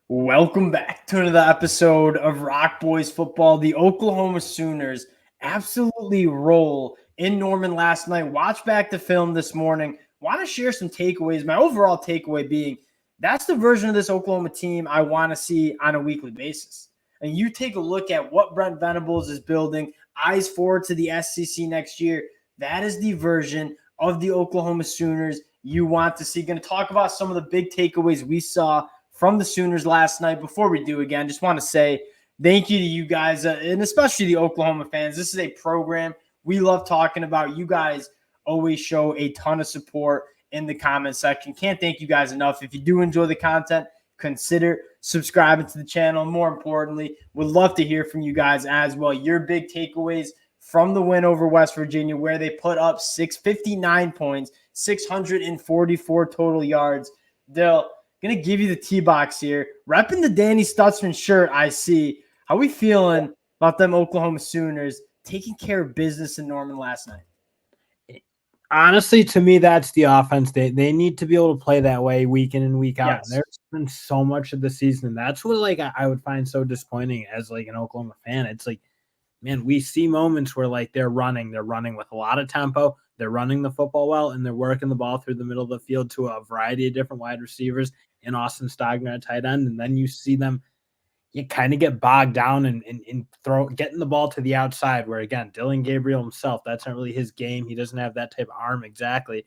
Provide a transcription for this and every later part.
Welcome back to another episode of Rock Boys Football. The Oklahoma Sooners absolutely roll in Norman last night. Watch back the film this morning. Want to share some takeaways. My overall takeaway being that's the version of this Oklahoma team I want to see on a weekly basis. And you take a look at what Brent Venables is building, eyes forward to the SEC next year. That is the version of the Oklahoma Sooners you want to see. Going to talk about some of the big takeaways we saw from the Sooners last night. Before we do, again, just want to say thank you to you guys, and especially the Oklahoma fans. This is a program we love talking about. You guys always show a ton of support in the comment section. Can't thank you guys enough. If you do enjoy the content, consider subscribing to the channel. More importantly, would love to hear from you guys as well. Your big takeaways from the win over West Virginia, where they put up 659 points, 644 total yards. They'll going to give you the T-box here. Repping the Danny Stutzman shirt, I see. How we feeling about them Oklahoma Sooners taking care of business in Norman last night? Honestly, to me, that's the offense. They need to be able to play that way week in and week out. Yes. And there's been so much of the season. And that's what I would find so disappointing as an Oklahoma fan. It's like, man, we see moments where they're running with a lot of tempo. They're running the football well, and they're working the ball through the middle of the field to a variety of different wide receivers and Austin Stogner at tight end. And then you see them, you kind of get bogged down and getting the ball to the outside where, again, Dylan Gabriel himself, that's not really his game. He doesn't have that type of arm exactly.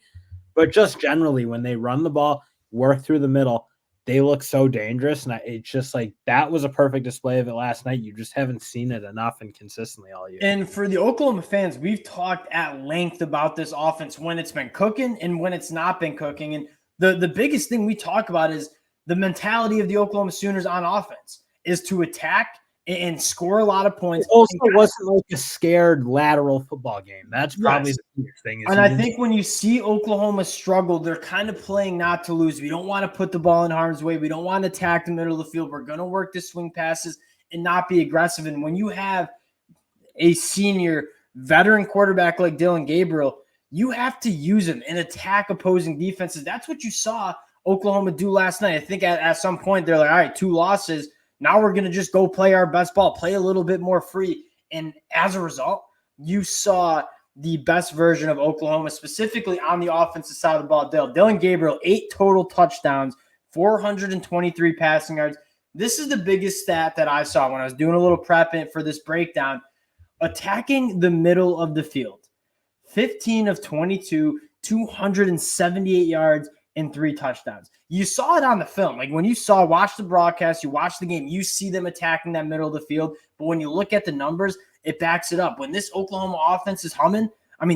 But just generally, when they run the ball, work through the middle, they look so dangerous. And it's just that was a perfect display of it last night. You just haven't seen it enough and consistently all year. And for the Oklahoma fans, we've talked at length about this offense when it's been cooking and when it's not been cooking. And the biggest thing we talk about is the mentality of the Oklahoma Sooners on offense is to attack and score a lot of points. It also wasn't a scared lateral football game. That's probably the biggest thing. And I think when you see Oklahoma struggle, they're kind of playing not to lose. We don't want to put the ball in harm's way. We don't want to attack the middle of the field. We're going to work the swing passes and not be aggressive. And when you have a senior veteran quarterback like Dylan Gabriel, you have to use him and attack opposing defenses. That's what you saw Oklahoma do last night. I think at some point they're like, all right, 2 losses. Now we're going to just go play our best ball, play a little bit more free. And as a result, you saw the best version of Oklahoma, specifically on the offensive side of the ball. Dylan Gabriel, 8 total touchdowns, 423 passing yards. This is the biggest stat that I saw when I was doing a little prepping for this breakdown. Attacking the middle of the field, 15 of 22, 278 yards, and 3 touchdowns. You saw it on the film. When you watch the broadcast, you watch the game, you see them attacking that middle of the field. But when you look at the numbers, it backs it up. When this Oklahoma offense is humming,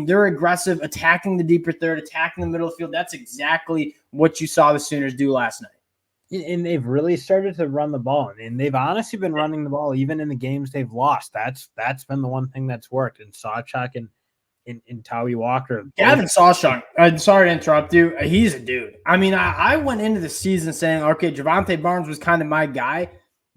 they're aggressive, attacking the deeper third, attacking the middle of the field. That's exactly what you saw the Sooners do last night. And they've really started to run the ball. And they've honestly been running the ball even in the games they've lost. That's been the one thing that's worked. And Sawchuk and Tawi Walker. Gavin Sawchuk, I'm sorry to interrupt you. He's a dude. I went into the season saying, okay, Javante Barnes was kind of my guy.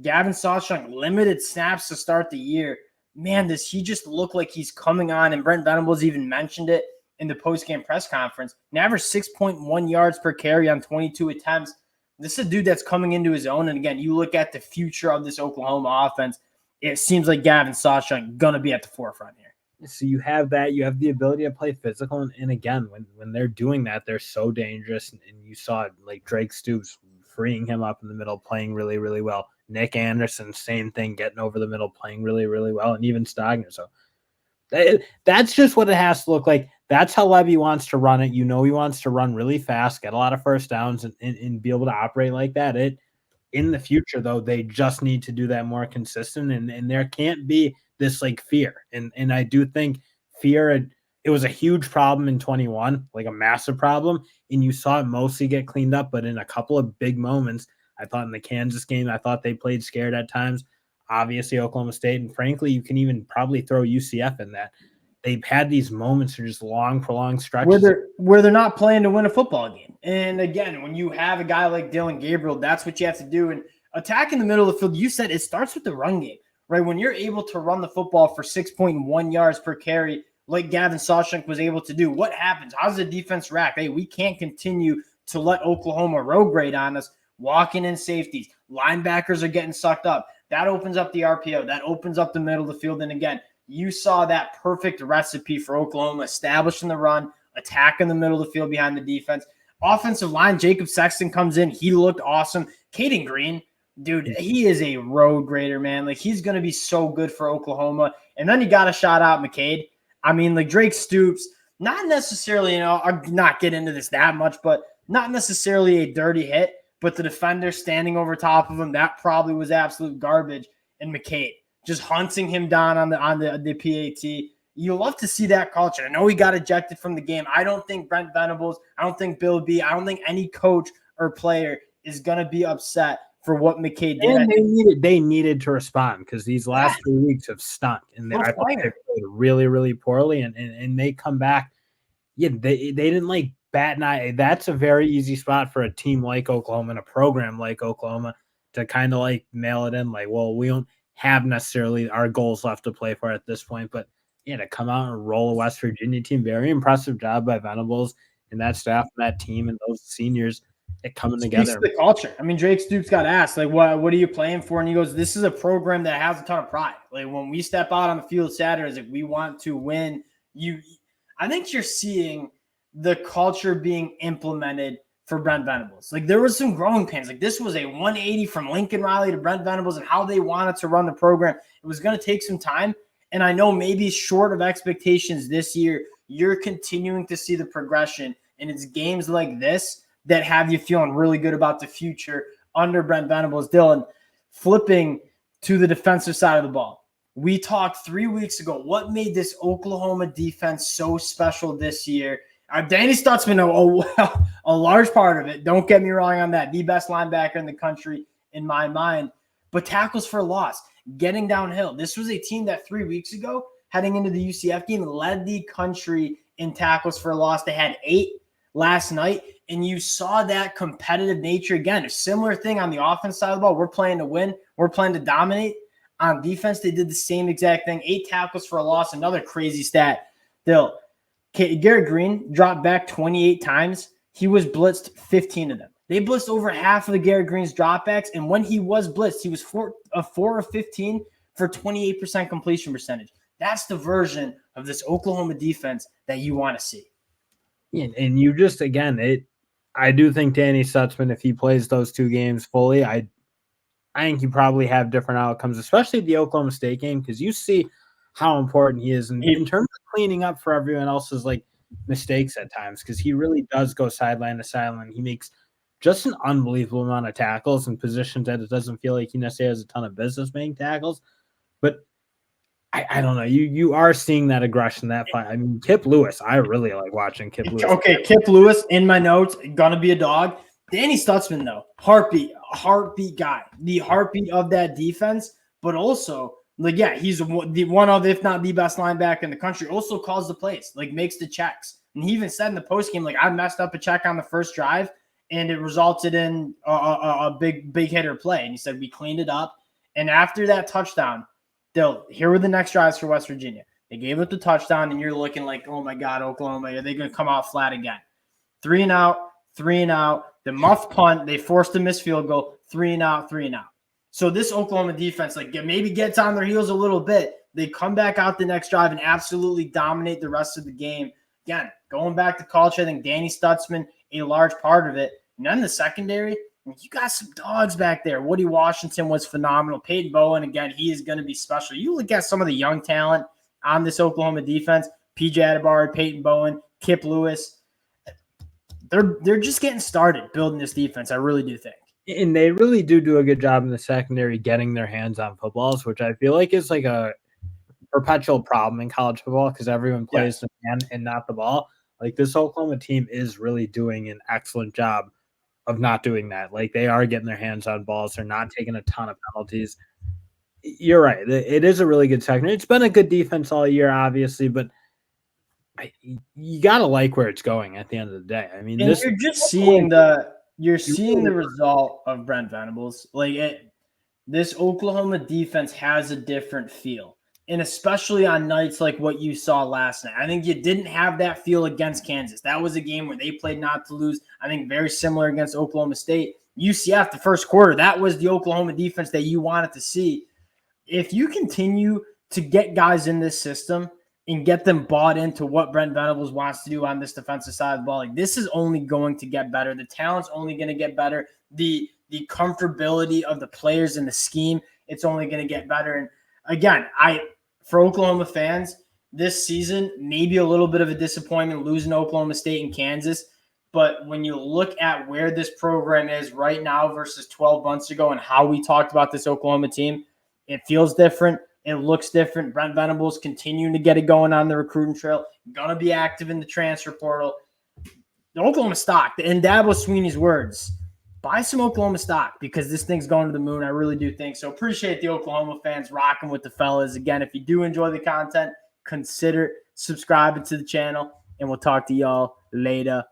Gavin Sawchuk, limited snaps to start the year. Man, does he just look like he's coming on? And Brent Venables even mentioned it in the post-game press conference. An average 6.1 yards per carry on 22 attempts. This is a dude that's coming into his own. And again, you look at the future of this Oklahoma offense, it seems like Gavin Sawchuk going to be at the forefront here. So you have that. You have the ability to play physical. And again, when they're doing that, they're so dangerous. And you saw Drake Stoops freeing him up in the middle, playing really, really well. Nick Anderson, same thing, getting over the middle, playing really, really well. And even Stogner. So that's just what it has to look like. That's how Levy wants to run it. He wants to run really fast, get a lot of first downs, and be able to operate like that. In the future, though, they just need to do that more consistent. And there can't be this fear. And I do think fear, it was a huge problem in 21, a massive problem. And you saw it mostly get cleaned up. But in a couple of big moments, I thought in the Kansas game, I thought they played scared at times. Obviously, Oklahoma State. And frankly, you can even probably throw UCF in that. They've had these moments or just long, prolonged stretches where they're not playing to win a football game. And again, when you have a guy like Dylan Gabriel, that's what you have to do. And attacking the middle of the field, you said it starts with the run game, right? When you're able to run the football for 6.1 yards per carry, like Gavin Sawchuk was able to do, what happens? How does the defense react? Hey, we can't continue to let Oklahoma road grade on us. walking in safeties, linebackers are getting sucked up. That opens up the RPO. That opens up the middle of the field. And again, you saw that perfect recipe for Oklahoma, establishing the run, attacking the middle of the field behind the defense. Offensive line, Jacob Sexton comes in. He looked awesome. Caden Green, dude, he is a road grader, man. Like, he's going to be so good for Oklahoma. And then you got to shout out McCade. I mean, like, Drake Stoops, not necessarily, I'll not get into this that much, but not necessarily a dirty hit, but the defender standing over top of him, that probably was absolute garbage. And McCade just hunting him down on the PAT. You love to see that culture. I know he got ejected from the game. I don't think Brent Venables, I don't think Bill B, I don't think any coach or player is going to be upset for what McCade did. And they needed to respond because these last 3 weeks have stunk. And I thought they played really, really poorly. And they come back. Yeah, they didn't like bat an eye. That's a very easy spot for a team like Oklahoma and a program like Oklahoma to kind of like mail it in. Like, well, we don't have necessarily our goals left to play for at this point. But yeah, to come out and roll a West Virginia team, very impressive job by Venables and that staff and that team and those seniors coming together. The culture. I mean, Drake Stoops got asked, like, what are you playing for? And he goes, this is a program that has a ton of pride. Like, when we step out on the field Saturdays, like, we want to win. I think you're seeing the culture being implemented for Brent Venables. Like, there was some growing pains. Like, this was a 180 from Lincoln Riley to Brent Venables and how they wanted to run the program. It was going to take some time. And I know maybe short of expectations this year, you're continuing to see the progression. And it's games like this that have you feeling really good about the future under Brent Venables. Dylan, flipping to the defensive side of the ball. We talked 3 weeks ago. What made this Oklahoma defense so special this year? Danny Stutzman, a large part of it. Don't get me wrong on that. The best linebacker in the country in my mind. But tackles for loss, getting downhill. This was a team that 3 weeks ago, heading into the UCF game, led the country in tackles for loss. They had 8 last night. And you saw that competitive nature again. A similar thing on the offense side of the ball. We're playing to win. We're playing to dominate. On defense, they did the same exact thing. 8 tackles for a loss. Another crazy stat. Still, Garrett Green dropped back 28 times. He was blitzed 15 of them. They blitzed over half of the Garrett Green's dropbacks. And when he was blitzed, he was 4 of 15 for 28% completion percentage. That's the version of this Oklahoma defense that you want to see. And you just, again, I do think Danny Stutzman, if he plays those 2 games fully, I think you probably have different outcomes, especially the Oklahoma State game, because you see how important he is in terms of cleaning up for everyone else's like mistakes at times, because he really does go sideline to sideline. He makes just an unbelievable amount of tackles in positions that it doesn't feel like he necessarily has a ton of business making tackles. But I don't know. You are seeing that aggression, that fight. I mean, Kip Lewis, I really like watching Kip Lewis. Okay, Kip Lewis in my notes, gonna be a dog. Danny Stutzman, though, heartbeat guy, the heartbeat of that defense, but also, like, yeah, he's one of, if not the best linebacker in the country, also calls the plays, like, makes the checks. And he even said in the postgame, like, I messed up a check on the first drive, and it resulted in a big hitter play. And he said, we cleaned it up. And after that touchdown, here were the next drives for West Virginia. They gave up the touchdown, and you're looking like, oh, my God, Oklahoma, are they going to come out flat again? 3 and out. The muff punt, they forced a missed field goal, 3 and out. So this Oklahoma defense, like, maybe gets on their heels a little bit. They come back out the next drive and absolutely dominate the rest of the game. Again, going back to culture, I think Danny Stutzman, a large part of it. And then the secondary, you got some dogs back there. Woody Washington was phenomenal. Peyton Bowen, again, he is going to be special. You look at some of the young talent on this Oklahoma defense, PJ Adebari, Peyton Bowen, Kip Lewis. They're just getting started building this defense. I really do think. And they really do a good job in the secondary getting their hands on footballs, which I feel like is like a perpetual problem in college football because everyone plays the man and not the ball. Like, this Oklahoma team is really doing an excellent job of not doing that. Like, they are getting their hands on balls. They're not taking a ton of penalties. You're right. It is a really good secondary. It's been a good defense all year, obviously, but you got to like where it's going at the end of the day. I mean, you're just seeing the result of Brent Venables. Like, this Oklahoma defense has a different feel. And especially on nights like what you saw last night. I think you didn't have that feel against Kansas. That was a game where they played not to lose. I think very similar against Oklahoma State. UCF the first quarter. That was the Oklahoma defense that you wanted to see. If you continue to get guys in this system and get them bought into what Brent Venables wants to do on this defensive side of the ball, like, this is only going to get better. The talent's only going to get better. The comfortability of the players in the scheme, it's only going to get better. And again, for Oklahoma fans, this season, maybe a little bit of a disappointment losing to Oklahoma State and Kansas. But when you look at where this program is right now versus 12 months ago and how we talked about this Oklahoma team, it feels different. It looks different. Brent Venables continuing to get it going on the recruiting trail, going to be active in the transfer portal. The Oklahoma stock, in Dabo Sweeney's words, buy some Oklahoma stock because this thing's going to the moon. I really do think so. Appreciate the Oklahoma fans rocking with the fellas. Again, if you do enjoy the content, consider subscribing to the channel, and we'll talk to y'all later.